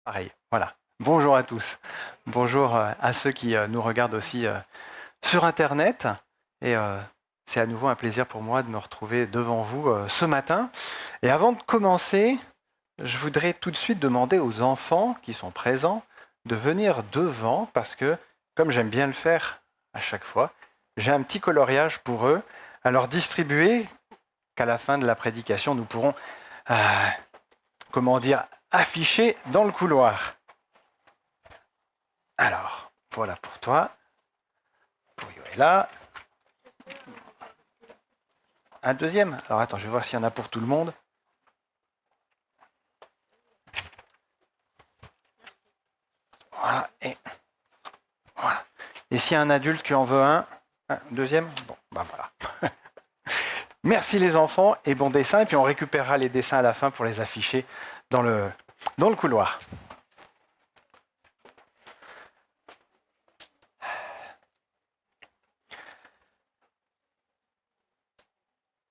Pareil, voilà. Bonjour à tous. Bonjour à ceux qui nous regardent aussi sur Internet. Et c'est à nouveau un plaisir pour moi de me retrouver devant vous ce matin. Et avant de commencer, je voudrais tout de suite demander aux enfants qui sont présents de venir devant parce que, comme j'aime bien le faire à chaque fois, j'ai un petit coloriage pour eux à leur distribuer qu'à la fin de la prédication, nous pourrons, afficher dans le couloir. Alors, voilà pour toi. Pourio est là. Un deuxième. Alors attends, je vais voir s'il y en a pour tout le monde. Voilà. Et s'il y a un adulte qui en veut un deuxième, bon, bah voilà. Merci les enfants et bon dessin. Et puis on récupérera les dessins à la fin pour les afficher dans le couloir.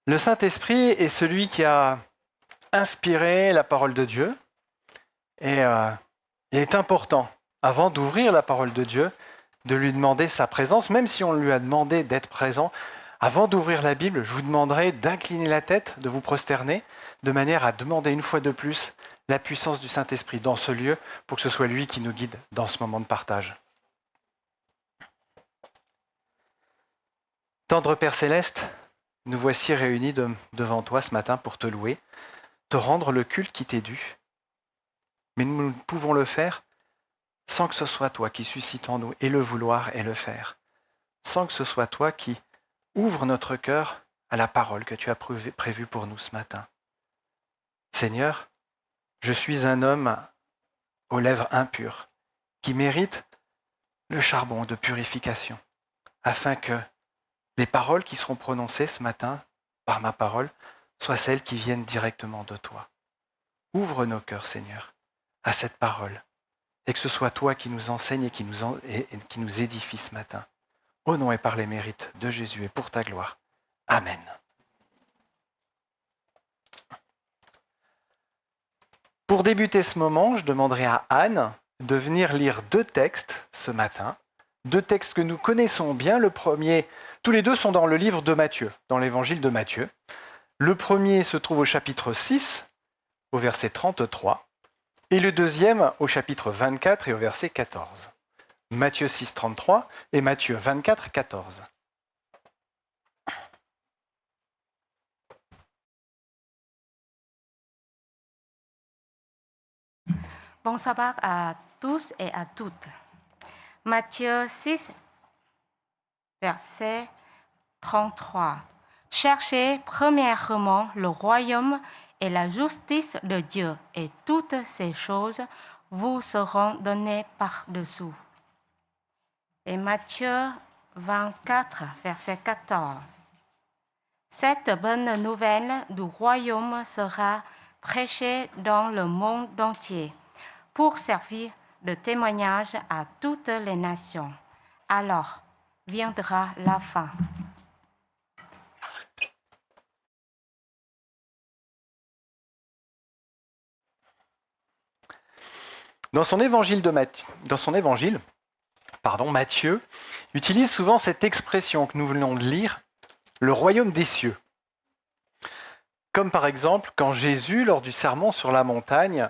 Le Saint-Esprit est celui qui a inspiré la parole de Dieu. Et il est important, avant d'ouvrir la parole de Dieu, de lui demander sa présence, même si on lui a demandé d'être présent. Avant d'ouvrir la Bible, je vous demanderai d'incliner la tête, de vous prosterner, de manière à demander une fois de plus la puissance du Saint-Esprit dans ce lieu, pour que ce soit lui qui nous guide dans ce moment de partage. Tendre Père Céleste, nous voici réunis devant toi ce matin pour te louer, te rendre le culte qui t'est dû. Mais nous pouvons le faire sans que ce soit toi qui suscite en nous et le vouloir et le faire. Sans que ce soit toi qui ouvre notre cœur à la parole que tu as prévue pour nous ce matin. Seigneur, je suis un homme aux lèvres impures qui mérite le charbon de purification, afin que les paroles qui seront prononcées ce matin par ma parole soient celles qui viennent directement de toi. Ouvre nos cœurs, Seigneur, à cette parole, et que ce soit toi qui nous enseigne et qui nous édifie ce matin. Au nom et par les mérites de Jésus et pour ta gloire. Amen. Pour débuter ce moment, je demanderai à Anne de venir lire 2 textes ce matin. 2 textes que nous connaissons bien. Le premier, tous les 2 sont dans le livre de Matthieu, dans l'évangile de Matthieu. Le premier se trouve au chapitre 6, au verset 33, et le deuxième au chapitre 24 et au verset 14. Matthieu 6, 33 et Matthieu 24, 14. Bon sabbat à tous et à toutes. Matthieu 6, verset 33. Cherchez premièrement le royaume et la justice de Dieu, et toutes ces choses vous seront données par-dessous. Et Matthieu 24, verset 14. Cette bonne nouvelle du royaume sera prêchée dans le monde entier pour servir de témoignage à toutes les nations. Alors viendra la fin. Dans son évangile, Matthieu utilise souvent cette expression que nous venons de lire, le royaume des cieux. Comme par exemple quand Jésus, lors du sermon sur la montagne,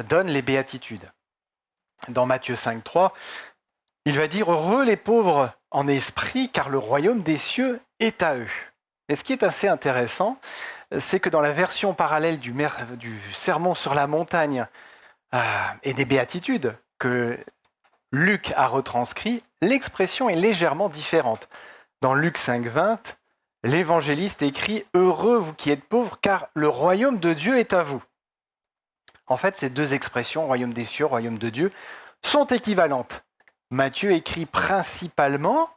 donne les béatitudes. Dans Matthieu 5, 3, il va dire « Heureux les pauvres en esprit, car le royaume des cieux est à eux ». Et ce qui est assez intéressant, c'est que dans la version parallèle du sermon sur la montagne et des béatitudes que Luc a retranscrit, l'expression est légèrement différente. Dans Luc 5, 20, l'évangéliste écrit « Heureux vous qui êtes pauvres, car le royaume de Dieu est à vous ». En fait, ces 2 expressions, royaume des cieux, royaume de Dieu, sont équivalentes. Matthieu écrit principalement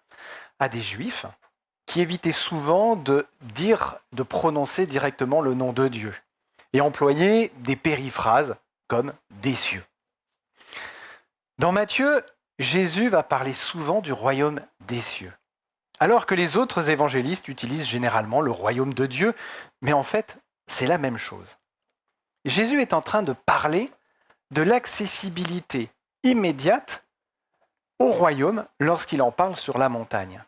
à des juifs qui évitaient souvent de prononcer directement le nom de Dieu et employaient des périphrases comme des cieux. Dans Matthieu, Jésus va parler souvent du royaume des cieux, alors que les autres évangélistes utilisent généralement le royaume de Dieu, mais en fait, c'est la même chose. Jésus est en train de parler de l'accessibilité immédiate au royaume lorsqu'il en parle sur la montagne.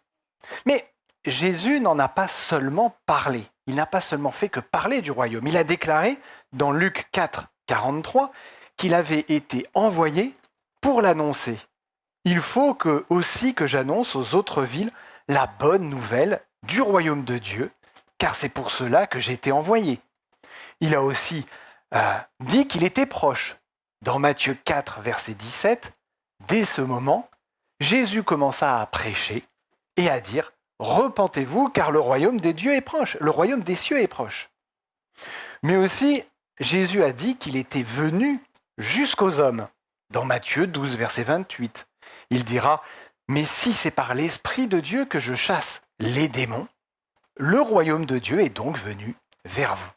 Mais Jésus n'en a pas seulement parlé. Il n'a pas seulement fait que parler du royaume. Il a déclaré dans Luc 4, 43 qu'il avait été envoyé pour l'annoncer. Il faut aussi que j'annonce aux autres villes la bonne nouvelle du royaume de Dieu, car c'est pour cela que j'ai été envoyé. Il a aussi dit qu'il était proche. Dans Matthieu 4, verset 17, dès ce moment, Jésus commença à prêcher et à dire « Repentez-vous, car le royaume des dieux est proche, le royaume des cieux est proche. » Mais aussi, Jésus a dit qu'il était venu jusqu'aux hommes. Dans Matthieu 12, verset 28, il dira « Mais si c'est par l'Esprit de Dieu que je chasse les démons, le royaume de Dieu est donc venu vers vous. »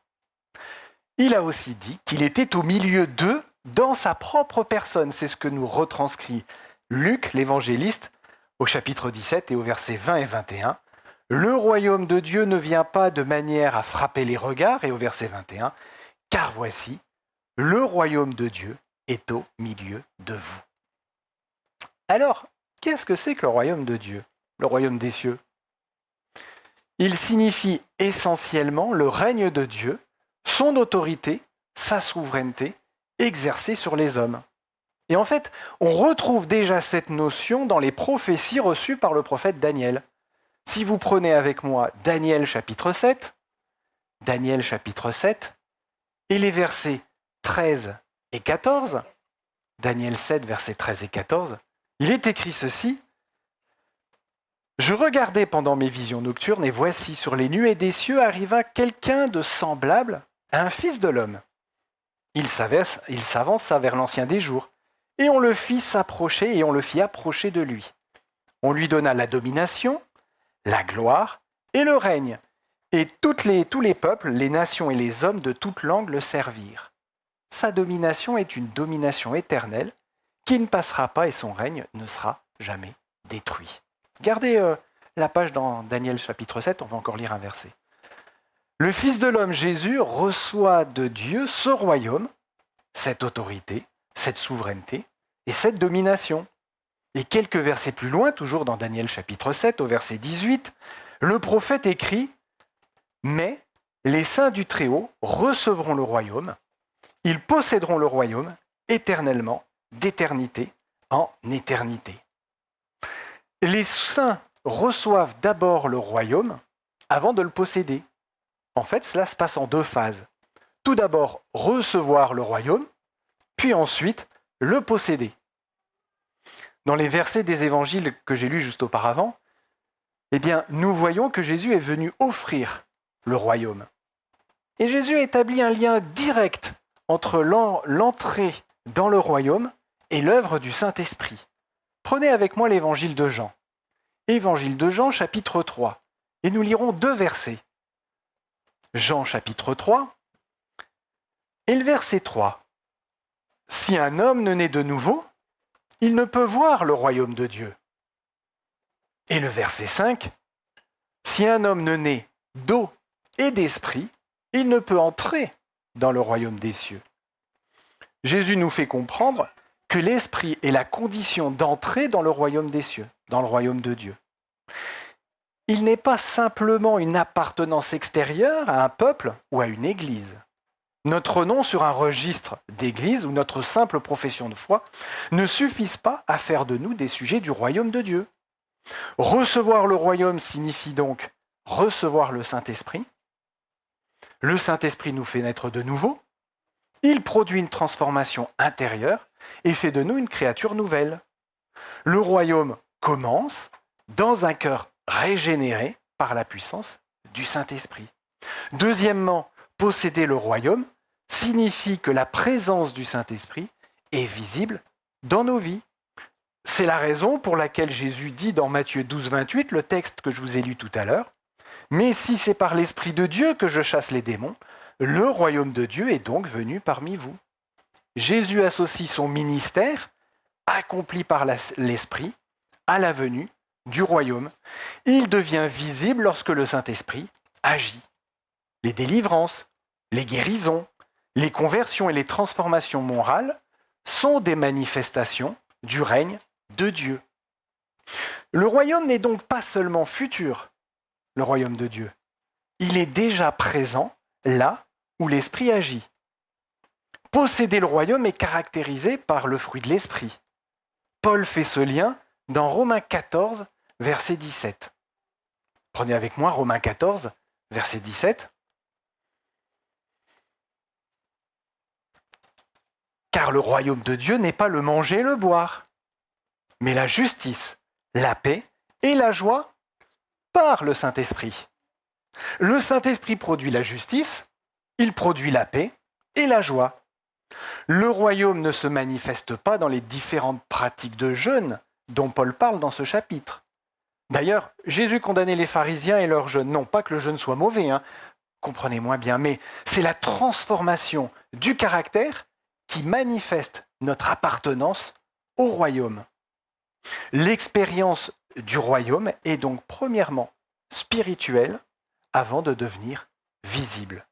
Il a aussi dit qu'il était au milieu d'eux dans sa propre personne. C'est ce que nous retranscrit Luc, l'évangéliste, au chapitre 17 et au verset 20 et 21. « Le royaume de Dieu ne vient pas de manière à frapper les regards » et au verset 21, « Car voici, le royaume de Dieu est au milieu de vous. » Alors, qu'est-ce que c'est que le royaume de Dieu, le royaume des cieux ? Il signifie essentiellement le règne de Dieu, son autorité, sa souveraineté exercée sur les hommes. Et en fait, on retrouve déjà cette notion dans les prophéties reçues par le prophète Daniel. Si vous prenez avec moi Daniel chapitre 7, et les versets 13 et 14, Daniel 7, versets 13 et 14, il est écrit ceci. « Je regardais pendant mes visions nocturnes, et voici, sur les nuées des cieux arriva quelqu'un de semblable à un fils de l'homme. Il s'avança vers l'ancien des jours, et on le fit s'approcher, et on le fit approcher de lui. On lui donna la domination, la gloire et le règne, et tous les peuples, les nations et les hommes de toute langue le servirent. Sa domination est une domination éternelle qui ne passera pas et son règne ne sera jamais détruit. » Gardez la page dans Daniel chapitre 7, on va encore lire un verset. Le Fils de l'homme Jésus reçoit de Dieu ce royaume, cette autorité, cette souveraineté et cette domination. Et quelques versets plus loin, toujours dans Daniel chapitre 7, au verset 18, le prophète écrit « Mais les saints du Très-Haut recevront le royaume, ils posséderont le royaume éternellement, d'éternité en éternité. » Les saints reçoivent d'abord le royaume avant de le posséder. En fait, cela se passe en deux phases. Tout d'abord, recevoir le royaume, puis ensuite, le posséder. Dans les versets des évangiles que j'ai lus juste auparavant, nous voyons que Jésus est venu offrir le royaume. Et Jésus établit un lien direct entre l'entrée dans le royaume et l'œuvre du Saint-Esprit. Prenez avec moi l'évangile de Jean. Évangile de Jean, chapitre 3. Et nous lirons deux versets. Jean, chapitre 3, et le verset 3. « Si un homme ne naît de nouveau, il ne peut voir le royaume de Dieu. » Et le verset 5. « Si un homme ne naît d'eau et d'esprit, il ne peut entrer dans le royaume des cieux. » Jésus nous fait comprendre que l'esprit est la condition d'entrer dans le royaume des cieux, dans le royaume de Dieu. Il n'est pas simplement une appartenance extérieure à un peuple ou à une église. Notre nom sur un registre d'église ou notre simple profession de foi ne suffisent pas à faire de nous des sujets du royaume de Dieu. Recevoir le royaume signifie donc recevoir le Saint-Esprit. Le Saint-Esprit nous fait naître de nouveau. Il produit une transformation intérieure et fait de nous une créature nouvelle. Le royaume commence dans un cœur régénéré par la puissance du Saint-Esprit. Deuxièmement, posséder le royaume signifie que la présence du Saint-Esprit est visible dans nos vies. C'est la raison pour laquelle Jésus dit dans Matthieu 12, 28, le texte que je vous ai lu tout à l'heure, « Mais si c'est par l'Esprit de Dieu que je chasse les démons, le royaume de Dieu est donc venu parmi vous. » Jésus associe son ministère, accompli par l'Esprit, à la venue du royaume. Il devient visible lorsque le Saint-Esprit agit. Les délivrances, les guérisons, les conversions et les transformations morales sont des manifestations du règne de Dieu. Le royaume n'est donc pas seulement futur, le royaume de Dieu. Il est déjà présent là où l'Esprit agit. Posséder le royaume est caractérisé par le fruit de l'Esprit. Paul fait ce lien dans Romains 14, verset 17. Prenez avec moi Romains 14, verset 17. Car le royaume de Dieu n'est pas le manger et le boire, mais la justice, la paix et la joie par le Saint-Esprit. Le Saint-Esprit produit la justice, il produit la paix et la joie. Le royaume ne se manifeste pas dans les différentes pratiques de jeûne dont Paul parle dans ce chapitre. D'ailleurs, Jésus condamnait les pharisiens et leur jeûne. Non pas que le jeûne soit mauvais, comprenez-moi bien, mais c'est la transformation du caractère qui manifeste notre appartenance au royaume. L'expérience du royaume est donc premièrement spirituelle avant de devenir visible.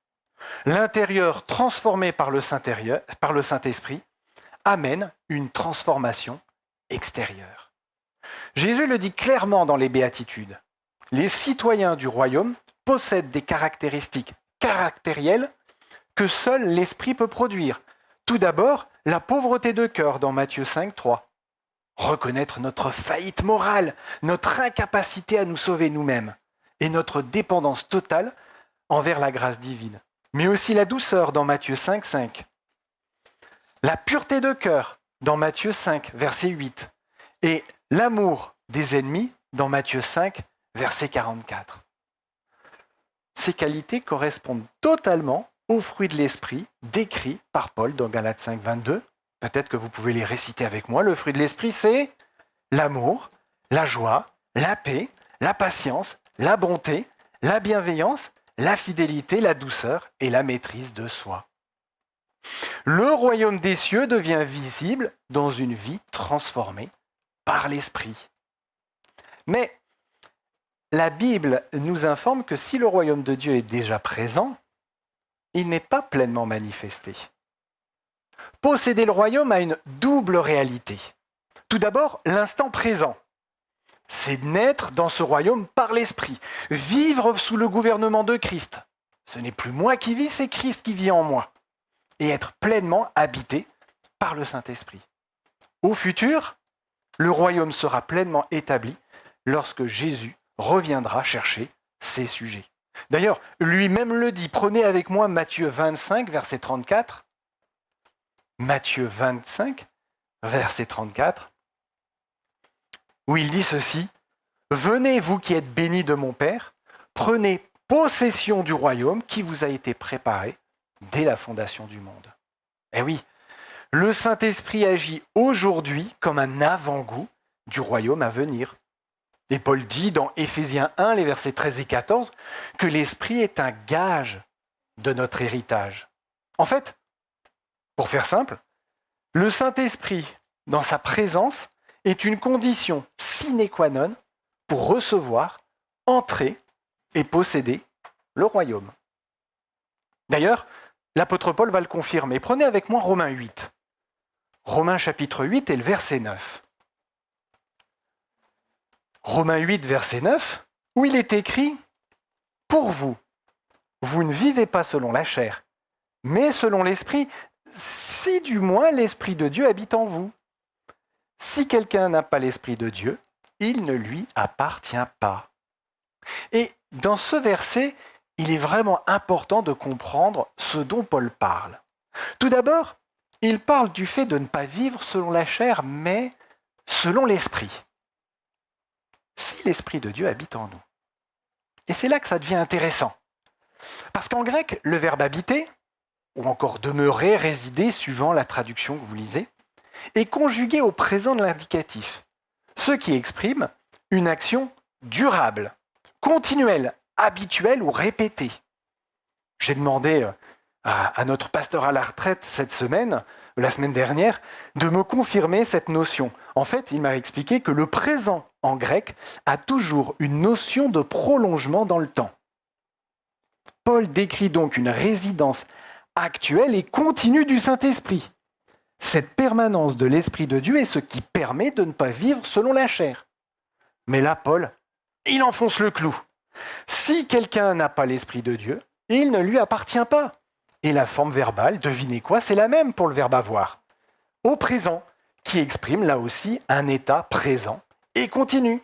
L'intérieur transformé par le Saint-Esprit amène une transformation extérieure. Jésus le dit clairement dans les Béatitudes. Les citoyens du royaume possèdent des caractéristiques caractérielles que seul l'Esprit peut produire. Tout d'abord, la pauvreté de cœur dans Matthieu 5, 3. Reconnaître notre faillite morale, notre incapacité à nous sauver nous-mêmes et notre dépendance totale envers la grâce divine. Mais aussi la douceur dans Matthieu 5, 5. La pureté de cœur dans Matthieu 5, verset 8. Et l'amour des ennemis dans Matthieu 5, verset 44. Ces qualités correspondent totalement aux fruits de l'esprit décrits par Paul dans Galates 5, 22. Peut-être que vous pouvez les réciter avec moi. Le fruit de l'esprit, c'est l'amour, la joie, la paix, la patience, la bonté, la bienveillance, la fidélité, la douceur et la maîtrise de soi. Le royaume des cieux devient visible dans une vie transformée par l'Esprit. Mais la Bible nous informe que si le royaume de Dieu est déjà présent, il n'est pas pleinement manifesté. Posséder le royaume a une double réalité. Tout d'abord, l'instant présent. C'est naître dans ce royaume par l'Esprit, vivre sous le gouvernement de Christ. Ce n'est plus moi qui vis, c'est Christ qui vit en moi. Et être pleinement habité par le Saint-Esprit. Au futur, le royaume sera pleinement établi lorsque Jésus reviendra chercher ses sujets. D'ailleurs, lui-même le dit. Prenez avec moi Matthieu 25, verset 34. Matthieu 25, verset 34, où il dit ceci. « Venez, vous qui êtes bénis de mon Père, prenez possession du royaume qui vous a été préparé dès la fondation du monde. » Eh oui, le Saint-Esprit agit aujourd'hui comme un avant-goût du royaume à venir. Et Paul dit dans Éphésiens 1, les versets 13 et 14, que l'Esprit est un gage de notre héritage. En fait, pour faire simple, le Saint-Esprit, dans sa présence, est une condition sine qua non pour recevoir, entrer et posséder le royaume. D'ailleurs, l'apôtre Paul va le confirmer. Prenez avec moi Romains 8. Romains chapitre 8 et le verset 9. Romains 8, verset 9, où il est écrit « Pour vous, vous ne vivez pas selon la chair, mais selon l'Esprit, si du moins l'Esprit de Dieu habite en vous. Si quelqu'un n'a pas l'Esprit de Dieu, il ne lui appartient pas. » Et dans ce verset, il est vraiment important de comprendre ce dont Paul parle. Tout d'abord, il parle du fait de ne pas vivre selon la chair, mais selon l'Esprit. Si l'Esprit de Dieu habite en nous. Et c'est là que ça devient intéressant. Parce qu'en grec, le verbe habiter, ou encore demeurer, résider, suivant la traduction que vous lisez, est conjugué au présent de l'indicatif, ce qui exprime une action durable, continuelle, habituelle ou répétée. J'ai demandé à notre pasteur à la retraite la semaine dernière, de me confirmer cette notion. En fait, il m'a expliqué que le présent en grec a toujours une notion de prolongement dans le temps. Paul décrit donc une résidence actuelle et continue du Saint-Esprit. Cette permanence de l'Esprit de Dieu est ce qui permet de ne pas vivre selon la chair. Mais là, Paul, il enfonce le clou. Si quelqu'un n'a pas l'Esprit de Dieu, il ne lui appartient pas. Et la forme verbale, devinez quoi, c'est la même pour le verbe avoir. Au présent, qui exprime là aussi un état présent et continu.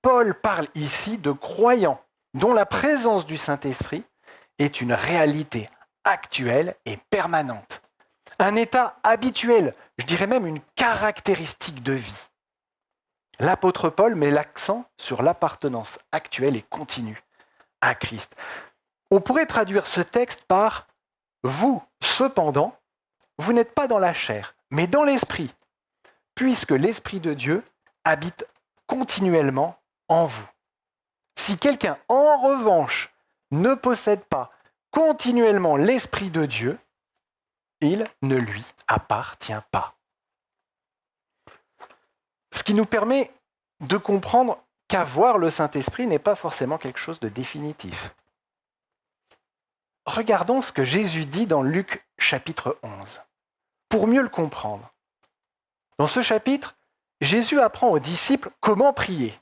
Paul parle ici de croyants dont la présence du Saint-Esprit est une réalité actuelle et permanente. Un état habituel, je dirais même une caractéristique de vie. L'apôtre Paul met l'accent sur l'appartenance actuelle et continue à Christ. On pourrait traduire ce texte par « Vous, cependant, vous n'êtes pas dans la chair, mais dans l'esprit, puisque l'Esprit de Dieu habite continuellement en vous. Si quelqu'un, en revanche, ne possède pas continuellement l'Esprit de Dieu, il ne lui appartient pas. » Ce qui nous permet de comprendre qu'avoir le Saint-Esprit n'est pas forcément quelque chose de définitif. Regardons ce que Jésus dit dans Luc chapitre 11, pour mieux le comprendre. Dans ce chapitre, Jésus apprend aux disciples comment prier.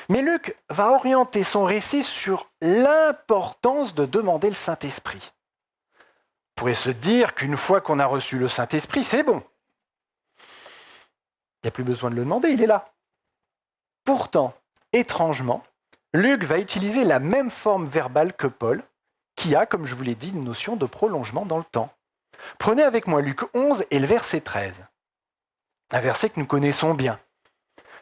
Mais Luc va orienter son récit sur l'importance de demander le Saint-Esprit. On pourrait se dire qu'une fois qu'on a reçu le Saint-Esprit, c'est bon. Il n'y a plus besoin de le demander, il est là. Pourtant, étrangement, Luc va utiliser la même forme verbale que Paul, qui a, comme je vous l'ai dit, une notion de prolongement dans le temps. Prenez avec moi Luc 11 et le verset 13. Un verset que nous connaissons bien.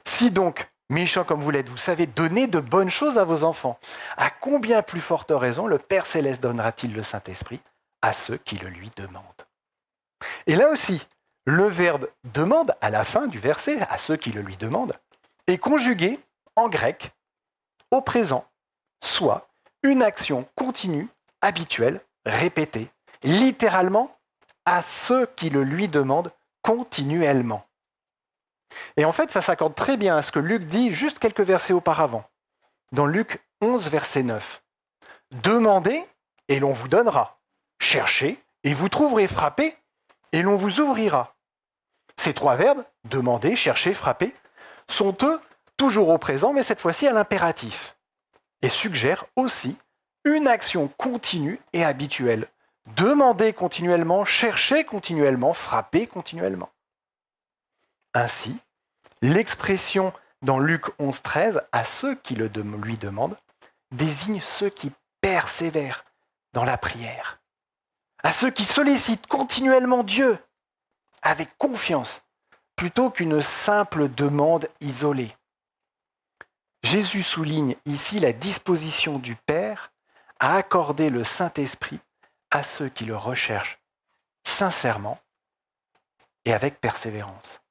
Si donc, méchants comme vous l'êtes, vous savez donner de bonnes choses à vos enfants, à combien plus forte raison le Père Céleste donnera-t-il le Saint-Esprit à ceux qui le lui demandent? Et là aussi, le verbe « demande » à la fin du verset, à ceux qui le lui demandent, est conjugué en grec au présent, soit une action continue, habituelle, répétée, littéralement à ceux qui le lui demandent continuellement. Et en fait, ça s'accorde très bien à ce que Luc dit juste quelques versets auparavant, dans Luc 11, verset 9. « Demandez et l'on vous donnera. Cherchez et vous trouverez. Frappez et l'on vous ouvrira. » Ces trois verbes, demander, chercher, frapper, sont eux toujours au présent, mais cette fois-ci à l'impératif, et suggèrent aussi une action continue et habituelle. Demander continuellement, chercher continuellement, frapper continuellement. Ainsi, l'expression dans Luc 11, 13, à ceux qui lui demandent, désigne ceux qui persévèrent dans la prière, à ceux qui sollicitent continuellement Dieu avec confiance, plutôt qu'une simple demande isolée. Jésus souligne ici la disposition du Père à accorder le Saint-Esprit à ceux qui le recherchent sincèrement et avec persévérance.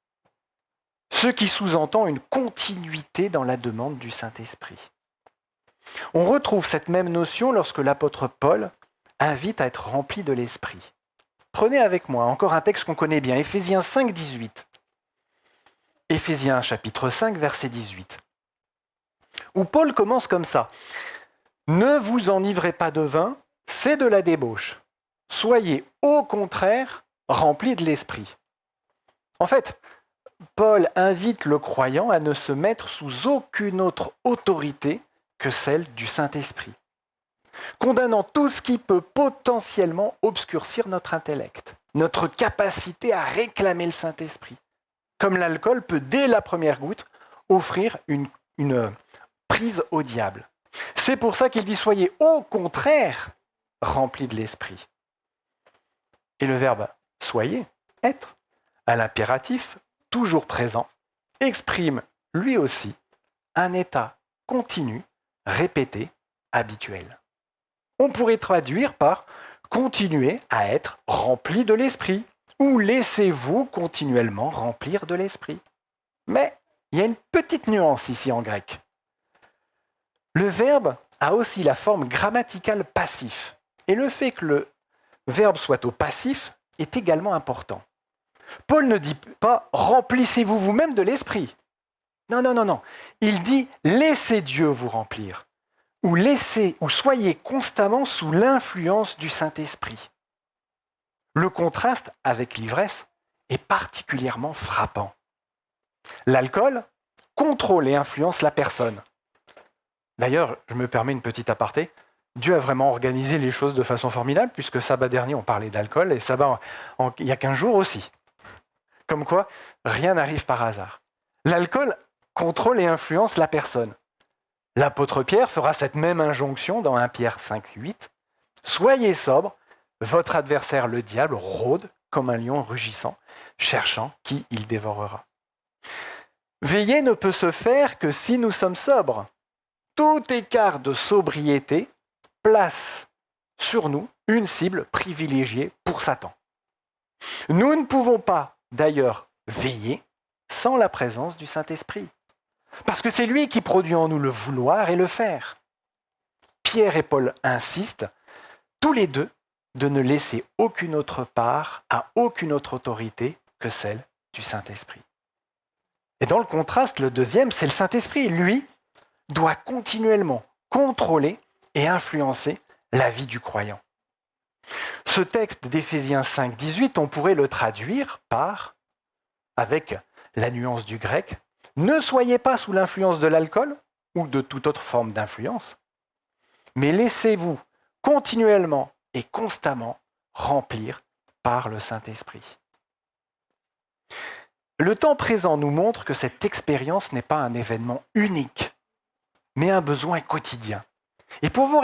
Ce qui sous-entend une continuité dans la demande du Saint-Esprit. On retrouve cette même notion lorsque l'apôtre Paul invite à être rempli de l'Esprit. Prenez avec moi encore un texte qu'on connaît bien, Éphésiens 5, 18. Éphésiens chapitre 5, verset 18. Où Paul commence comme ça. « Ne vous enivrez pas de vin, c'est de la débauche. Soyez au contraire remplis de l'Esprit. » En fait, Paul invite le croyant à ne se mettre sous aucune autre autorité que celle du Saint-Esprit, condamnant tout ce qui peut potentiellement obscurcir notre intellect, notre capacité à réclamer le Saint-Esprit. Comme l'alcool peut, dès la première goutte, offrir une prise au diable. C'est pour ça qu'il dit « soyez au contraire remplis de l'Esprit ». Et le verbe « soyez », être, à l'impératif, toujours présent, exprime lui aussi un état continu, répété, habituel. On pourrait traduire par « continuez à être rempli de l'Esprit » ou « laissez-vous continuellement remplir de l'Esprit ». Mais il y a une petite nuance ici en grec. Le verbe a aussi la forme grammaticale passif. Et le fait que le verbe soit au passif est également important. Paul ne dit pas « remplissez-vous vous-même de l'Esprit ». Non. Il dit « laissez Dieu vous remplir » ou « soyez constamment sous l'influence du Saint-Esprit ». Le contraste avec l'ivresse est particulièrement frappant. L'alcool contrôle et influence la personne. D'ailleurs, je me permets une petite aparté. Dieu a vraiment organisé les choses de façon formidable, puisque sabbat dernier, on parlait d'alcool, et sabbat, il y a 15 jours aussi. Comme quoi, rien n'arrive par hasard. L'alcool contrôle et influence la personne. L'apôtre Pierre fera cette même injonction dans 1 Pierre 5, 8. « Soyez sobre, votre adversaire le diable rôde comme un lion rugissant, cherchant qui il dévorera. » Veiller ne peut se faire que si nous sommes sobres. Tout écart de sobriété place sur nous une cible privilégiée pour Satan. Nous ne pouvons pas, d'ailleurs, veiller sans la présence du Saint-Esprit. Parce que c'est lui qui produit en nous le vouloir et le faire. Pierre et Paul insistent, tous les deux, de ne laisser aucune autre part à aucune autre autorité que celle du Saint-Esprit. Et dans le contraste, le deuxième, c'est le Saint-Esprit. Lui doit continuellement contrôler et influencer la vie du croyant. Ce texte d'Éphésiens 5, 18, on pourrait le traduire par, avec la nuance du grec, « Ne soyez pas sous l'influence de l'alcool ou de toute autre forme d'influence, mais laissez-vous continuellement et constamment remplir par le Saint-Esprit. » Le temps présent nous montre que cette expérience n'est pas un événement unique, mais un besoin quotidien. Et pour vous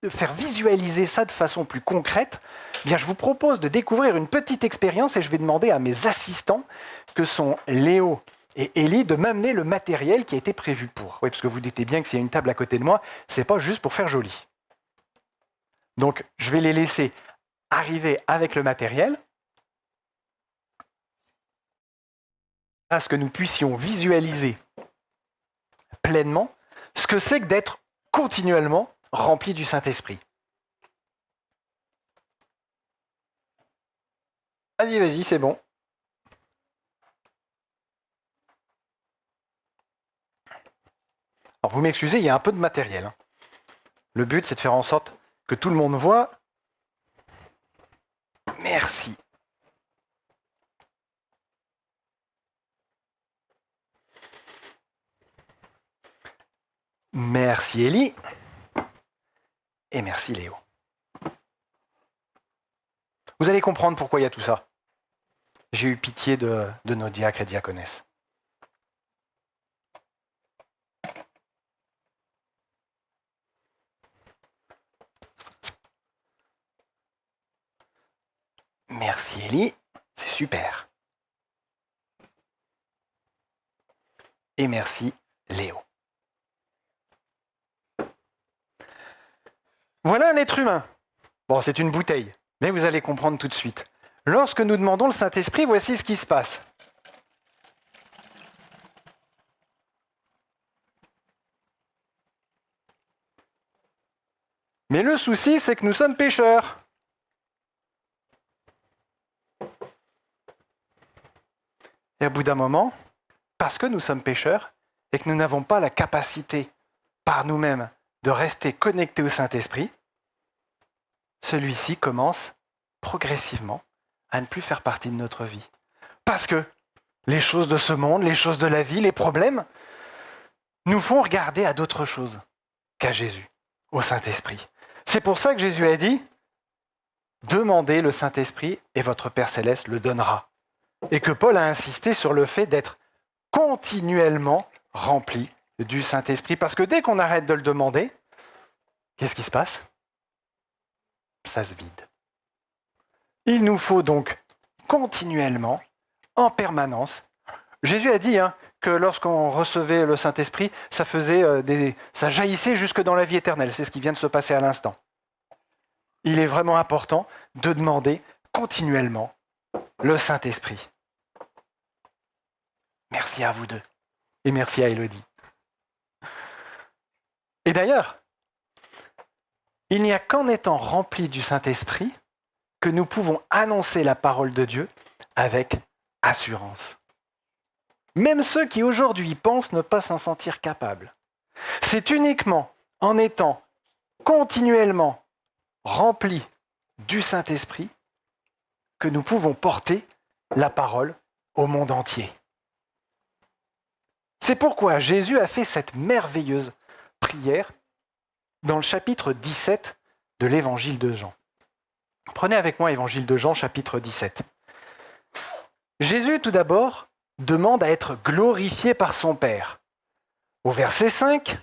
faire visualiser ça de façon plus concrète, bien, je vous propose de découvrir une petite expérience et je vais demander à mes assistants, que sont Léo et Élie, de m'amener le matériel qui a été prévu pour. Oui, parce que vous doutez bien que s'il y a une table à côté de moi, ce n'est pas juste pour faire joli. Donc, je vais les laisser arriver avec le matériel, à ce que nous puissions visualiser pleinement ce que c'est que d'être continuellement rempli du Saint-Esprit. Vas-y, c'est bon. Alors vous m'excusez, il y a un peu de matériel. Le but, c'est de faire en sorte que tout le monde voit. Merci. Merci Élie. Et merci Léo. Vous allez comprendre pourquoi il y a tout ça. J'ai eu pitié de nos diacres et diaconesses. Merci Élie, c'est super. Et merci Léo. Voilà un être humain. Bon, c'est une bouteille, mais vous allez comprendre tout de suite. Lorsque nous demandons le Saint-Esprit, voici ce qui se passe. Mais le souci, c'est que nous sommes pécheurs. Et au bout d'un moment, parce que nous sommes pécheurs et que nous n'avons pas la capacité par nous-mêmes de rester connectés au Saint-Esprit, celui-ci commence progressivement à ne plus faire partie de notre vie. Parce que les choses de ce monde, les choses de la vie, les problèmes, nous font regarder à d'autres choses qu'à Jésus, au Saint-Esprit. C'est pour ça que Jésus a dit « Demandez le Saint-Esprit et votre Père Céleste le donnera ». Et que Paul a insisté sur le fait d'être continuellement rempli du Saint-Esprit. Parce que dès qu'on arrête de le demander, qu'est-ce qui se passe ? Ça se vide. Il nous faut donc continuellement, en permanence. Jésus a dit que lorsqu'on recevait le Saint-Esprit, ça jaillissait jusque dans la vie éternelle. C'est ce qui vient de se passer à l'instant. Il est vraiment important de demander continuellement le Saint-Esprit. Merci à vous deux. Et merci à Élodie. Et d'ailleurs, il n'y a qu'en étant remplis du Saint-Esprit que nous pouvons annoncer la parole de Dieu avec assurance. Même ceux qui aujourd'hui pensent ne pas s'en sentir capables. C'est uniquement en étant continuellement remplis du Saint-Esprit que nous pouvons porter la parole au monde entier. C'est pourquoi Jésus a fait cette merveilleuse prière dans le chapitre 17 de l'Évangile de Jean. Prenez avec moi l'Évangile de Jean, chapitre 17. Jésus, tout d'abord, demande à être glorifié par son Père. Au verset 5,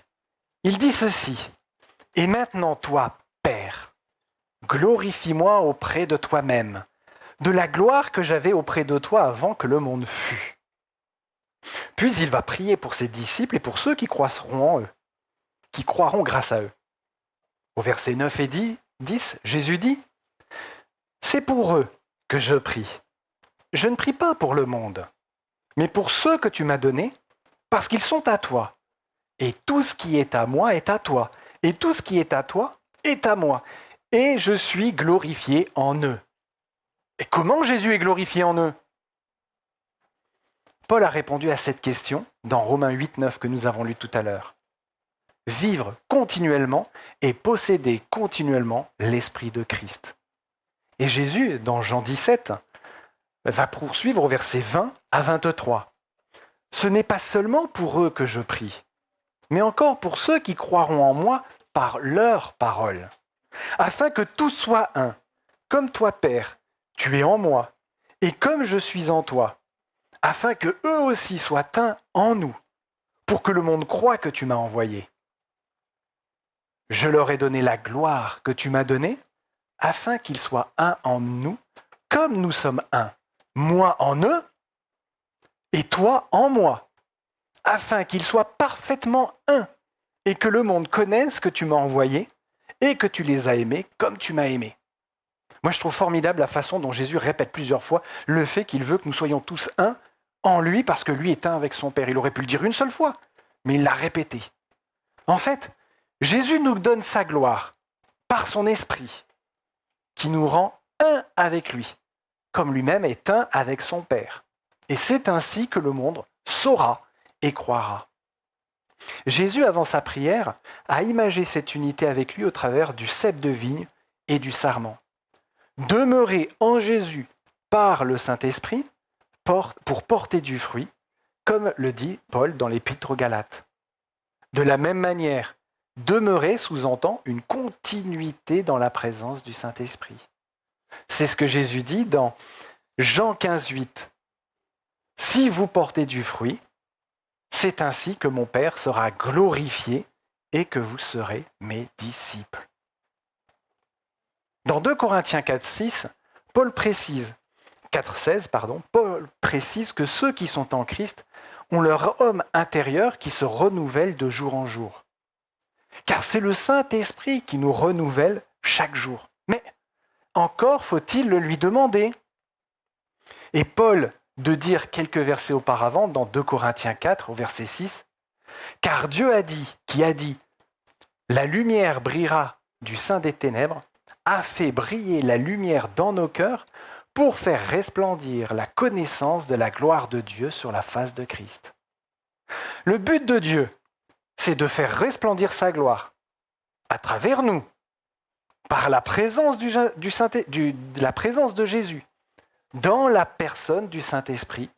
il dit ceci. « Et maintenant, toi, Père, glorifie-moi auprès de toi-même, de la gloire que j'avais auprès de toi avant que le monde fût. » Puis il va prier pour ses disciples et pour ceux qui croiront en eux, qui croiront grâce à eux. Au verset 9 et 10, Jésus dit « C'est pour eux que je prie. Je ne prie pas pour le monde, mais pour ceux que tu m'as donnés, parce qu'ils sont à toi. Et tout ce qui est à moi est à toi, et tout ce qui est à toi est à moi. Et je suis glorifié en eux. » Et comment Jésus est glorifié en eux ? Paul a répondu à cette question dans Romains 8, 9 que nous avons lu tout à l'heure. Vivre continuellement et posséder continuellement l'Esprit de Christ. Et Jésus, dans Jean 17, va poursuivre au verset 20 à 23. Ce n'est pas seulement pour eux que je prie, mais encore pour ceux qui croiront en moi par leur parole, afin que tout soit un, comme toi, Père, tu es en moi, et comme je suis en toi, afin que eux aussi soient un en nous, pour que le monde croie que tu m'as envoyé. Je leur ai donné la gloire que tu m'as donnée, afin qu'ils soient un en nous, comme nous sommes un, moi en eux, et toi en moi, afin qu'ils soient parfaitement un, et que le monde connaisse que tu m'as envoyé, et que tu les as aimés comme tu m'as aimé. Moi, je trouve formidable la façon dont Jésus répète plusieurs fois le fait qu'il veut que nous soyons tous un en lui, parce que lui est un avec son Père. Il aurait pu le dire une seule fois, mais il l'a répété. En fait, Jésus nous donne sa gloire par son esprit, qui nous rend un avec lui, comme lui-même est un avec son Père. Et c'est ainsi que le monde saura et croira. Jésus, avant sa prière, a imagé cette unité avec lui au travers du cep de vigne et du sarment. Demeurer en Jésus par le Saint-Esprit pour porter du fruit, comme le dit Paul dans l'Épître aux Galates. De la même manière, demeurer sous-entend une continuité dans la présence du Saint-Esprit. C'est ce que Jésus dit dans Jean 15, 8. « Si vous portez du fruit, c'est ainsi que mon Père sera glorifié et que vous serez mes disciples. » Dans 2 Corinthiens 4, 6, Paul précise que ceux qui sont en Christ ont leur homme intérieur qui se renouvelle de jour en jour. Car c'est le Saint-Esprit qui nous renouvelle chaque jour. Mais encore faut-il le lui demander. Et Paul de dire quelques versets auparavant, dans 2 Corinthiens 4, au verset 6, « Car Dieu qui a dit, la lumière brillera du sein des ténèbres, a fait briller la lumière dans nos cœurs pour faire resplendir la connaissance de la gloire de Dieu sur la face de Christ. » Le but de Dieu, c'est de faire resplendir sa gloire à travers nous, par la présence de la présence de Jésus, dans la personne du Saint-Esprit,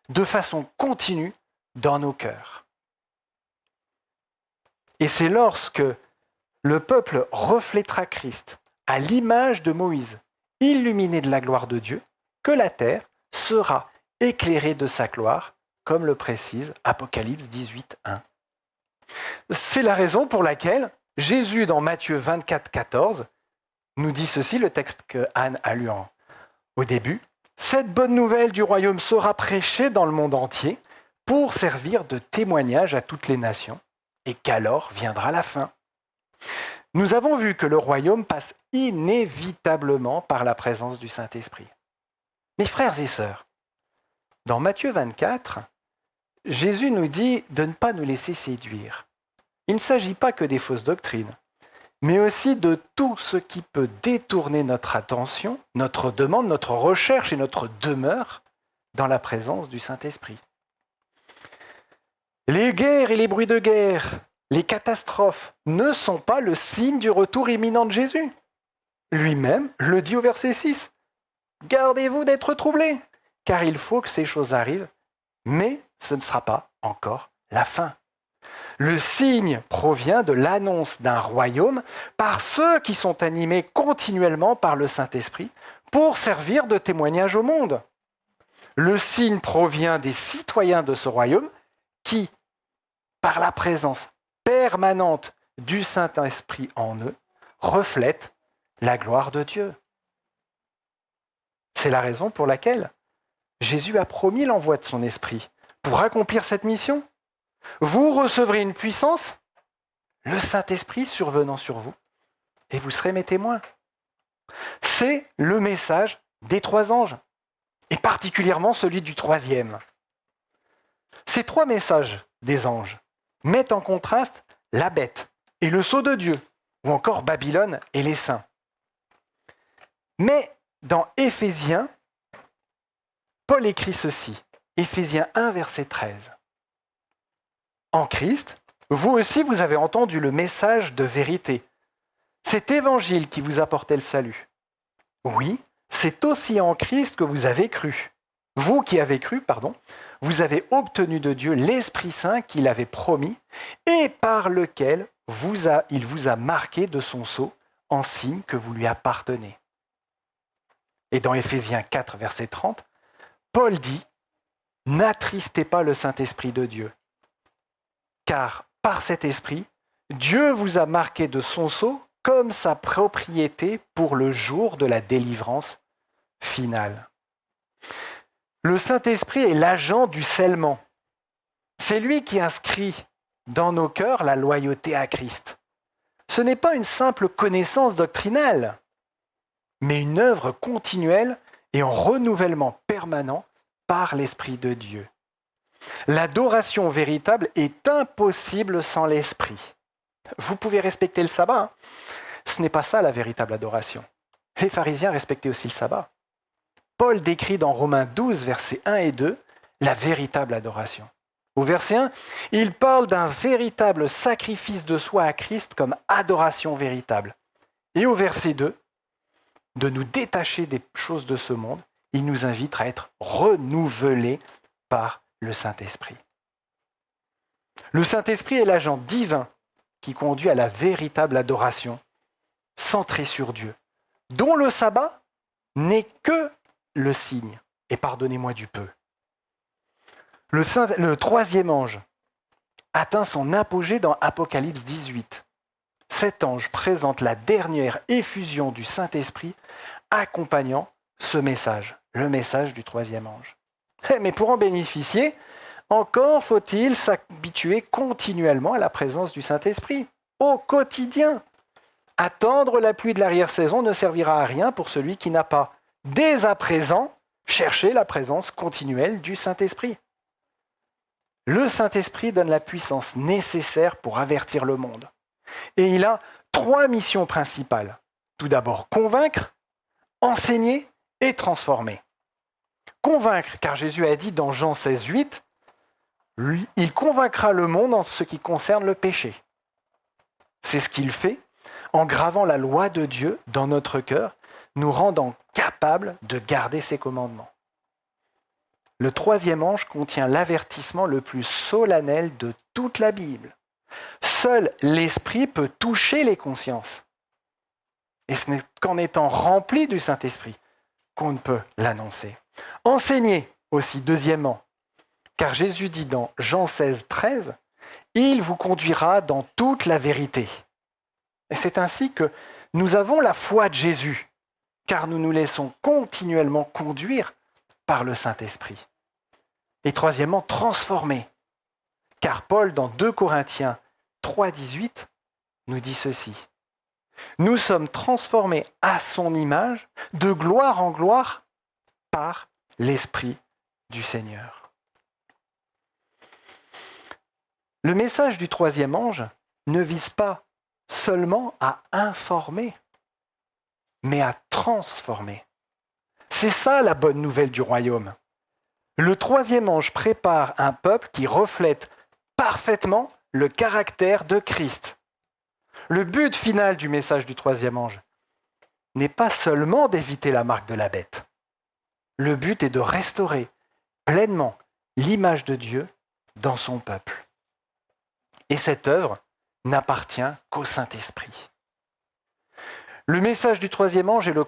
de façon continue dans nos cœurs. Et c'est lorsque le peuple reflètera Christ à l'image de Moïse, illuminé de la gloire de Dieu, que la terre sera éclairée de sa gloire, comme le précise Apocalypse 18, 1. C'est la raison pour laquelle Jésus, dans Matthieu 24, 14, nous dit ceci, le texte que Anne a lu au début. « Cette bonne nouvelle du royaume sera prêchée dans le monde entier pour servir de témoignage à toutes les nations, et qu'alors viendra la fin. » Nous avons vu que le royaume passe inévitablement par la présence du Saint-Esprit. Mes frères et sœurs, dans Matthieu 24, Jésus nous dit de ne pas nous laisser séduire. Il ne s'agit pas que des fausses doctrines, mais aussi de tout ce qui peut détourner notre attention, notre demande, notre recherche et notre demeure dans la présence du Saint-Esprit. Les guerres et les bruits de guerre, les catastrophes ne sont pas le signe du retour imminent de Jésus. Lui-même le dit au verset 6. gardez-vous d'être troublés, car il faut que ces choses arrivent, mais ce ne sera pas encore la fin. Le signe provient de l'annonce d'un royaume par ceux qui sont animés continuellement par le Saint-Esprit pour servir de témoignage au monde. Le signe provient des citoyens de ce royaume qui, par la présence permanente du Saint-Esprit en eux, reflètent la gloire de Dieu. C'est la raison pour laquelle Jésus a promis l'envoi de son Esprit pour accomplir cette mission. Vous recevrez une puissance, le Saint-Esprit survenant sur vous, et vous serez mes témoins. C'est le message des 3 anges, et particulièrement celui du 3e. Ces 3 messages des anges mettent en contraste la bête et le sceau de Dieu, ou encore Babylone et les saints. Mais dans Éphésiens, Paul écrit ceci, Éphésiens 1, verset 13. En Christ, vous aussi vous avez entendu le message de vérité, cet évangile qui vous apportait le salut. Oui, c'est aussi en Christ que vous avez cru. Vous qui avez cru, vous avez obtenu de Dieu l'Esprit Saint qu'il avait promis et par lequel il vous a marqué de son sceau en signe que vous lui appartenez. Et dans Éphésiens 4, verset 30, Paul dit « N'attristez pas le Saint-Esprit de Dieu, car par cet Esprit, Dieu vous a marqué de son sceau comme sa propriété pour le jour de la délivrance finale. » Le Saint-Esprit est l'agent du scellement. C'est lui qui inscrit dans nos cœurs la loyauté à Christ. Ce n'est pas une simple connaissance doctrinale, mais une œuvre continuelle et en renouvellement permanent par l'Esprit de Dieu. L'adoration véritable est impossible sans l'Esprit. Vous pouvez respecter le sabbat, ce n'est pas ça la véritable adoration. Les pharisiens respectaient aussi le sabbat. Paul décrit dans Romains 12, versets 1 et 2, la véritable adoration. Au verset 1, il parle d'un véritable sacrifice de soi à Christ comme adoration véritable. Et au verset 2, de nous détacher des choses de ce monde, il nous invite à être renouvelés par le Saint-Esprit. Le Saint-Esprit est l'agent divin qui conduit à la véritable adoration, centrée sur Dieu, dont le sabbat n'est que le signe, et pardonnez-moi du peu. Le 3e ange atteint son apogée dans Apocalypse 18. Cet ange présente la dernière effusion du Saint-Esprit accompagnant ce message, le message du 3e ange. Mais pour en bénéficier, encore faut-il s'habituer continuellement à la présence du Saint-Esprit, au quotidien. Attendre la pluie de l'arrière-saison ne servira à rien pour celui qui n'a pas, dès à présent, cherché la présence continuelle du Saint-Esprit. Le Saint-Esprit donne la puissance nécessaire pour avertir le monde. Et il a 3 missions principales. Tout d'abord, convaincre, enseigner et transformer. Convaincre, car Jésus a dit dans Jean 16, 8, il convaincra le monde en ce qui concerne le péché. C'est ce qu'il fait en gravant la loi de Dieu dans notre cœur, nous rendant capables de garder ses commandements. Le 3e ange contient l'avertissement le plus solennel de toute la Bible. Seul l'Esprit peut toucher les consciences. Et ce n'est qu'en étant rempli du Saint-Esprit qu'on ne peut l'annoncer. Enseigner aussi, deuxièmement, car Jésus dit dans Jean 16, 13, « Il vous conduira dans toute la vérité. » Et c'est ainsi que nous avons la foi de Jésus, car nous nous laissons continuellement conduire par le Saint-Esprit. Et troisièmement, transformer, car Paul, dans 2 Corinthiens 3, 18, nous dit ceci. « Nous sommes transformés à son image, de gloire en gloire, par l'Esprit du Seigneur. » Le message du 3e ange ne vise pas seulement à informer, mais à transformer. C'est ça la bonne nouvelle du royaume. Le 3e ange prépare un peuple qui reflète parfaitement le caractère de Christ. Le but final du message du 3e ange n'est pas seulement d'éviter la marque de la bête, Le but est de restaurer pleinement l'image de Dieu dans son peuple. Et cette œuvre n'appartient qu'au Saint-Esprit. Le message du troisième ange est le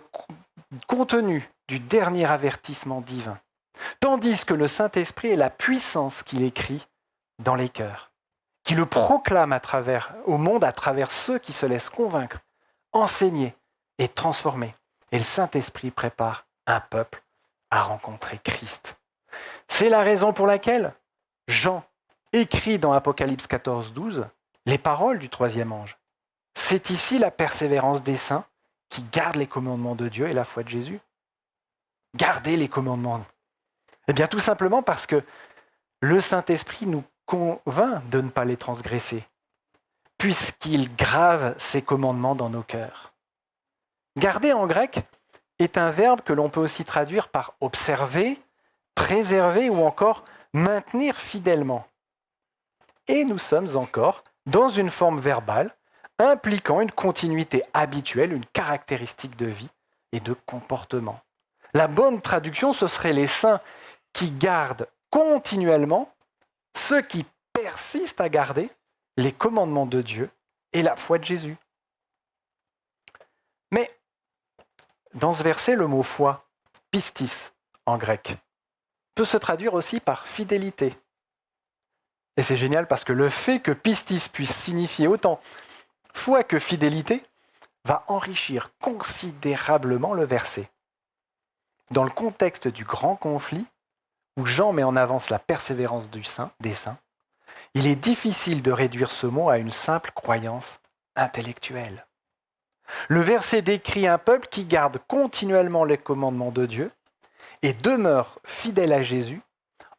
contenu du dernier avertissement divin, tandis que le Saint-Esprit est la puissance qu'il écrit dans les cœurs, qui le proclame au monde à travers ceux qui se laissent convaincre, enseigner et transformer. Et le Saint-Esprit prépare un peuple à rencontrer Christ. C'est la raison pour laquelle Jean écrit dans Apocalypse 14, 12 les paroles du troisième ange. C'est ici la persévérance des saints qui gardent les commandements de Dieu et la foi de Jésus. Gardez les commandements. Eh bien, tout simplement parce que le Saint-Esprit nous convainc de ne pas les transgresser, puisqu'il grave ses commandements dans nos cœurs. Garder en grec est un verbe que l'on peut aussi traduire par observer, préserver ou encore maintenir fidèlement. Et nous sommes encore dans une forme verbale impliquant une continuité habituelle, une caractéristique de vie et de comportement. La bonne traduction, ce serait les saints qui gardent continuellement, ceux qui persistent à garder les commandements de Dieu et la foi de Jésus. Mais dans ce verset, le mot foi, pistis en grec, peut se traduire aussi par fidélité. Et c'est génial parce que le fait que pistis puisse signifier autant foi que fidélité va enrichir considérablement le verset. Dans le contexte du grand conflit, où Jean met en avance la persévérance des saints, il est difficile de réduire ce mot à une simple croyance intellectuelle. Le verset décrit un peuple qui garde continuellement les commandements de Dieu et demeure fidèle à Jésus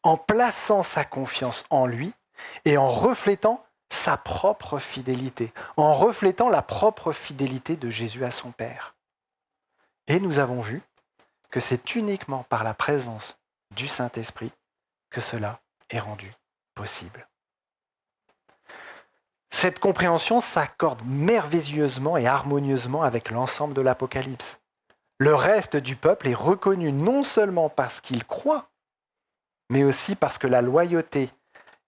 en plaçant sa confiance en lui et en reflétant sa propre fidélité, en reflétant la propre fidélité de Jésus à son Père. Et nous avons vu que c'est uniquement par la présence du Saint-Esprit que cela est rendu possible. Cette compréhension s'accorde merveilleusement et harmonieusement avec l'ensemble de l'Apocalypse. Le reste du peuple est reconnu non seulement parce qu'il croit, mais aussi parce que la loyauté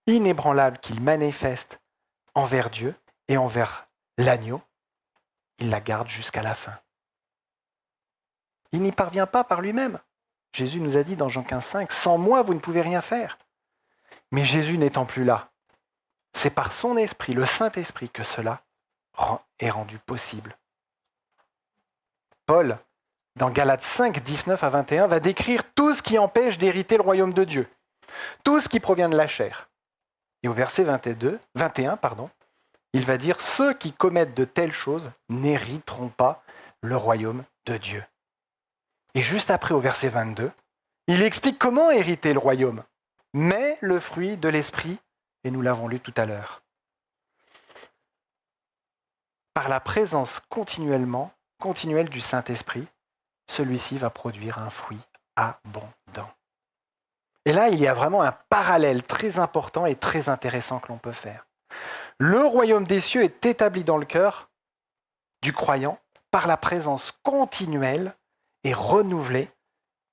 inébranlable qu'il manifeste envers Dieu et envers l'agneau, il la garde jusqu'à la fin. Il n'y parvient pas par lui-même. Jésus nous a dit dans Jean 15,5, « Sans moi, vous ne pouvez rien faire. » Mais Jésus n'étant plus là, c'est par son esprit, le Saint-Esprit, que cela est rendu possible. Paul, dans Galates 5, 19 à 21, va décrire tout ce qui empêche d'hériter le royaume de Dieu, tout ce qui provient de la chair. Et au verset 21, il va dire « Ceux qui commettent de telles choses n'hériteront pas le royaume de Dieu. » Et juste après, au verset 22, il explique comment hériter le royaume. Mais le fruit de l'esprit, et nous l'avons lu tout à l'heure. Par la présence continuelle du Saint-Esprit, celui-ci va produire un fruit abondant. Et là, il y a vraiment un parallèle très important et très intéressant que l'on peut faire. Le royaume des cieux est établi dans le cœur du croyant par la présence continuelle et renouvelée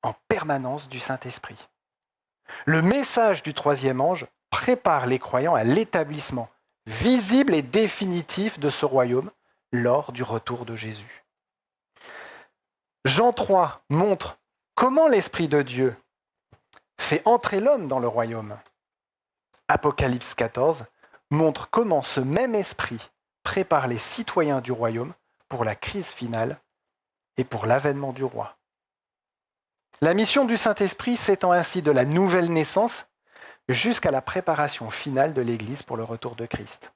en permanence du Saint-Esprit. Le message du troisième ange prépare les croyants à l'établissement visible et définitif de ce royaume lors du retour de Jésus. Jean 3 montre comment l'Esprit de Dieu fait entrer l'homme dans le royaume. Apocalypse 14 montre comment ce même esprit prépare les citoyens du royaume pour la crise finale et pour l'avènement du roi. La mission du Saint-Esprit s'étend ainsi de la nouvelle naissance jusqu'à la préparation finale de l'Église pour le retour de Christ.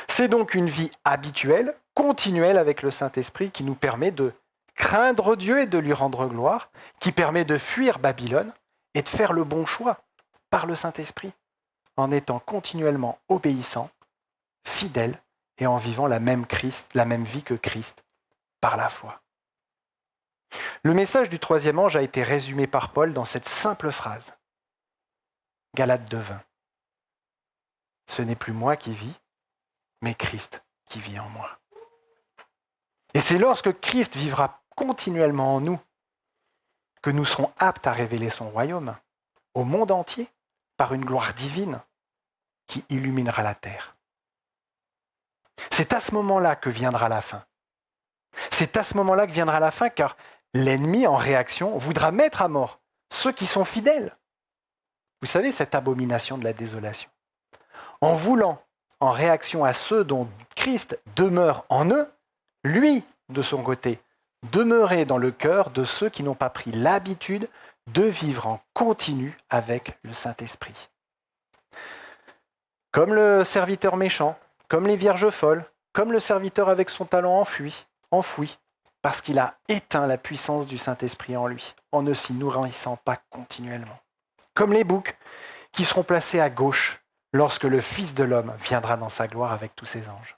C'est donc une vie habituelle, continuelle avec le Saint-Esprit qui nous permet de craindre Dieu et de lui rendre gloire, qui permet de fuir Babylone et de faire le bon choix par le Saint-Esprit, en étant continuellement obéissant, fidèle et en vivant la même vie que Christ par la foi. Le message du troisième ange a été résumé par Paul dans cette simple phrase. Galates 2,20. Ce n'est plus moi qui vis, mais Christ qui vit en moi. Et c'est lorsque Christ vivra continuellement en nous que nous serons aptes à révéler son royaume au monde entier par une gloire divine qui illuminera la terre. C'est à ce moment-là que viendra la fin. C'est à ce moment-là que viendra la fin, car l'ennemi, en réaction, voudra mettre à mort ceux qui sont fidèles. Vous savez, cette abomination de la désolation. En voulant, en réaction à ceux dont Christ demeure en eux, lui, de son côté, demeurer dans le cœur de ceux qui n'ont pas pris l'habitude de vivre en continu avec le Saint-Esprit. Comme le serviteur méchant, comme les vierges folles, comme le serviteur avec son talent enfoui, parce qu'il a éteint la puissance du Saint-Esprit en lui, en ne s'y nourrissant pas continuellement. Comme les boucs qui seront placés à gauche lorsque le Fils de l'homme viendra dans sa gloire avec tous ses anges.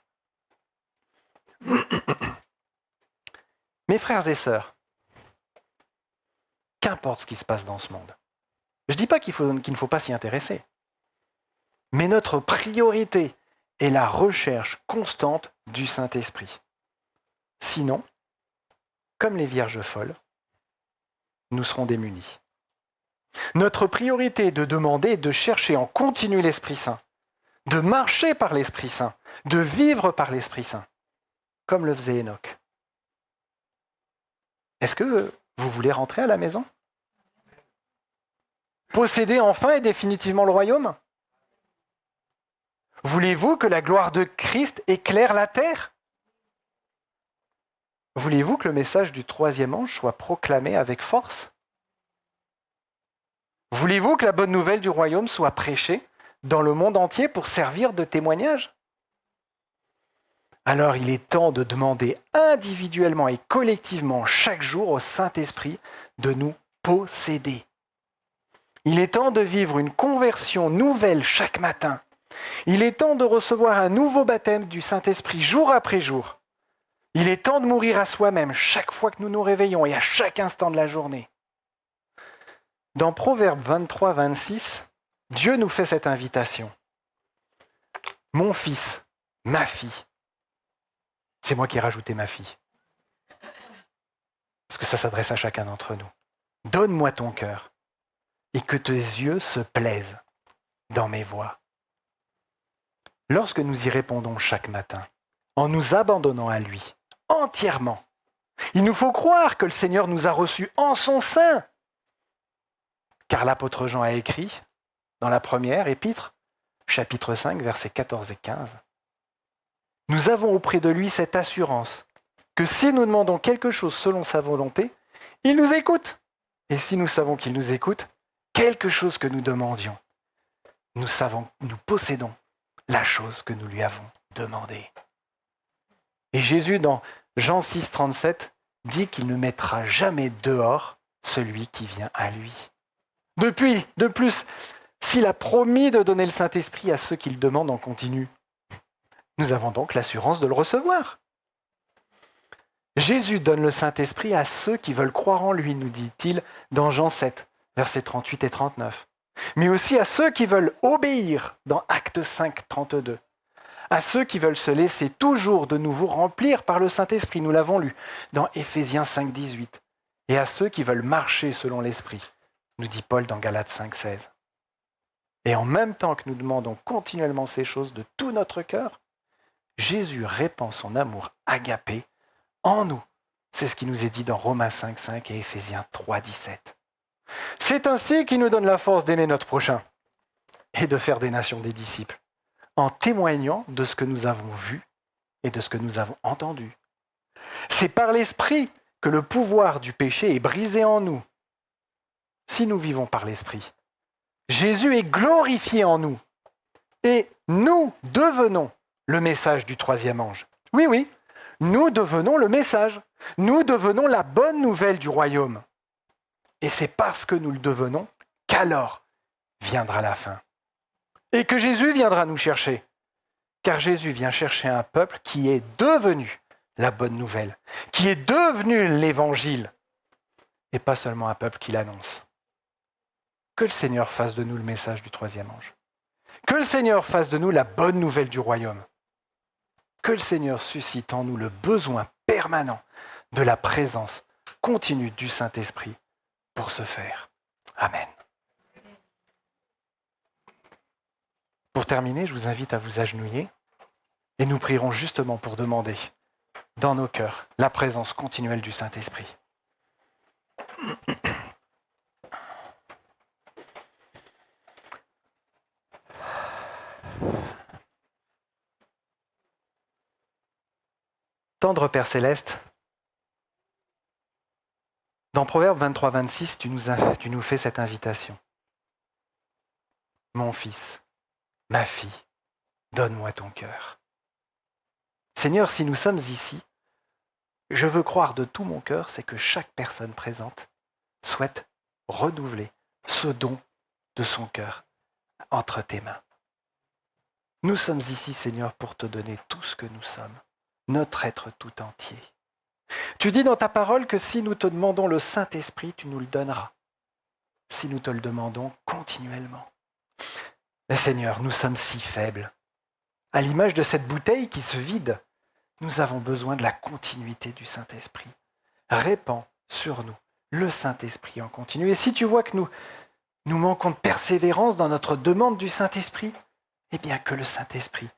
Mes frères et sœurs, qu'importe ce qui se passe dans ce monde. Je ne dis pas qu'il ne faut pas s'y intéresser. Mais notre priorité est la recherche constante du Saint-Esprit. Sinon, comme les vierges folles, nous serons démunis. Notre priorité est de demander et de chercher en continu l'Esprit Saint, de marcher par l'Esprit Saint, de vivre par l'Esprit Saint, comme le faisait Enoch. Est-ce que vous voulez rentrer à la maison? Posséder enfin et définitivement le royaume? Voulez-vous que la gloire de Christ éclaire la terre? Voulez-vous que le message du troisième ange soit proclamé avec force? Voulez-vous que la bonne nouvelle du royaume soit prêchée dans le monde entier pour servir de témoignage? Alors il est temps de demander individuellement et collectivement chaque jour au Saint-Esprit de nous posséder. Il est temps de vivre une conversion nouvelle chaque matin. Il est temps de recevoir un nouveau baptême du Saint-Esprit jour après jour. Il est temps de mourir à soi-même chaque fois que nous nous réveillons et à chaque instant de la journée. Dans Proverbe 23-26, Dieu nous fait cette invitation. Mon fils, ma fille. C'est moi qui ai rajouté ma fille. Parce que ça s'adresse à chacun d'entre nous. Donne-moi ton cœur et que tes yeux se plaisent dans mes voies. Lorsque nous y répondons chaque matin, en nous abandonnant à lui, entièrement, il nous faut croire que le Seigneur nous a reçus en son sein. Car l'apôtre Jean a écrit, dans la première épître, chapitre 5, versets 14 et 15, « Nous avons auprès de lui cette assurance que si nous demandons quelque chose selon sa volonté, il nous écoute. Et si nous savons qu'il nous écoute, quelque chose que nous demandions, nous possédons la chose que nous lui avons demandée. » Et Jésus, dans Jean 6, 37, dit qu'il ne mettra jamais dehors celui qui vient à lui. De plus, s'il a promis de donner le Saint-Esprit à ceux qui le demandent en continu, nous avons donc l'assurance de le recevoir. Jésus donne le Saint-Esprit à ceux qui veulent croire en lui, nous dit-il dans Jean 7, versets 38 et 39. Mais aussi à ceux qui veulent obéir dans Actes 5, 32. À ceux qui veulent se laisser toujours de nouveau remplir par le Saint-Esprit, nous l'avons lu dans Éphésiens 5, 18. Et à ceux qui veulent marcher selon l'Esprit, nous dit Paul dans Galates 5, 16. Et en même temps que nous demandons continuellement ces choses de tout notre cœur, Jésus répand son amour agapé en nous. C'est ce qui nous est dit dans Romains 5, 5 et Éphésiens 3, 17. C'est ainsi qu'il nous donne la force d'aimer notre prochain et de faire des nations des disciples, en témoignant de ce que nous avons vu et de ce que nous avons entendu. C'est par l'Esprit que le pouvoir du péché est brisé en nous. Si nous vivons par l'Esprit, Jésus est glorifié en nous et nous devenons le message du troisième ange. Oui, nous devenons le message. Nous devenons la bonne nouvelle du royaume. Et c'est parce que nous le devenons qu'alors viendra la fin. Et que Jésus viendra nous chercher. Car Jésus vient chercher un peuple qui est devenu la bonne nouvelle, qui est devenu l'évangile, et pas seulement un peuple qui l'annonce. Que le Seigneur fasse de nous le message du troisième ange. Que le Seigneur fasse de nous la bonne nouvelle du royaume. Que le Seigneur suscite en nous le besoin permanent de la présence continue du Saint-Esprit pour ce faire. Amen. Pour terminer, je vous invite à vous agenouiller et nous prierons justement pour demander dans nos cœurs la présence continuelle du Saint-Esprit. Tendre Père Céleste, dans Proverbe 23-26, tu nous fais cette invitation. Mon fils, ma fille, donne-moi ton cœur. Seigneur, si nous sommes ici, je veux croire de tout mon cœur, c'est que chaque personne présente souhaite renouveler ce don de son cœur entre tes mains. Nous sommes ici, Seigneur, pour te donner tout ce que nous sommes, notre être tout entier. Tu dis dans ta parole que si nous te demandons le Saint-Esprit, tu nous le donneras. Si nous te le demandons continuellement. Mais Seigneur, nous sommes si faibles. À l'image de cette bouteille qui se vide, nous avons besoin de la continuité du Saint-Esprit. Répands sur nous le Saint-Esprit en continu. Et si tu vois que nous manquons de persévérance dans notre demande du Saint-Esprit, eh bien que le Saint-Esprit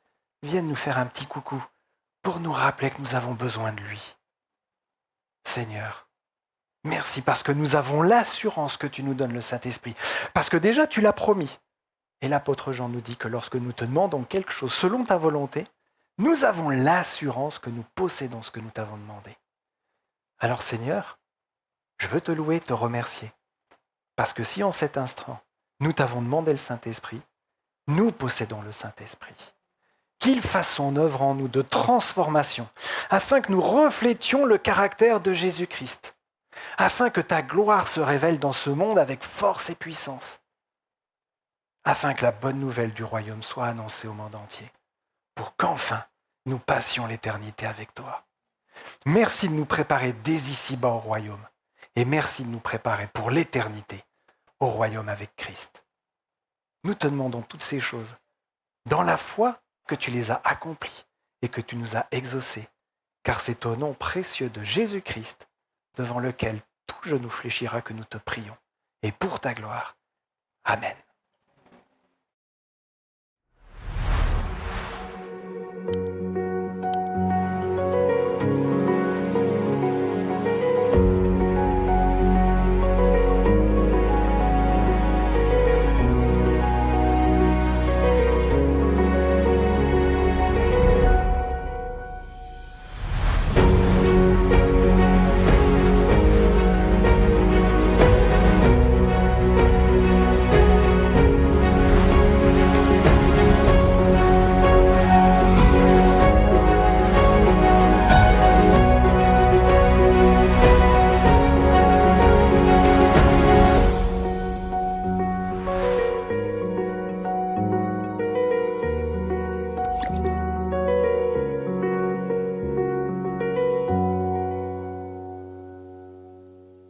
vienne nous faire un petit coucou pour nous rappeler que nous avons besoin de lui. Seigneur, merci parce que nous avons l'assurance que tu nous donnes le Saint-Esprit. Parce que déjà, tu l'as promis. Et l'apôtre Jean nous dit que lorsque nous te demandons quelque chose selon ta volonté, nous avons l'assurance que nous possédons ce que nous t'avons demandé. Alors Seigneur, je veux te louer et te remercier. Parce que si en cet instant, nous t'avons demandé le Saint-Esprit, nous possédons le Saint-Esprit. Qu'il fasse son œuvre en nous de transformation, afin que nous reflétions le caractère de Jésus-Christ, afin que ta gloire se révèle dans ce monde avec force et puissance, afin que la bonne nouvelle du royaume soit annoncée au monde entier, pour qu'enfin nous passions l'éternité avec toi. Merci de nous préparer dès ici-bas au royaume, et merci de nous préparer pour l'éternité au royaume avec Christ. Nous te demandons toutes ces choses dans la foi que tu les as accomplies et que tu nous as exaucées, car c'est au nom précieux de Jésus-Christ, devant lequel tout genou fléchira, que nous te prions, et pour ta gloire. Amen.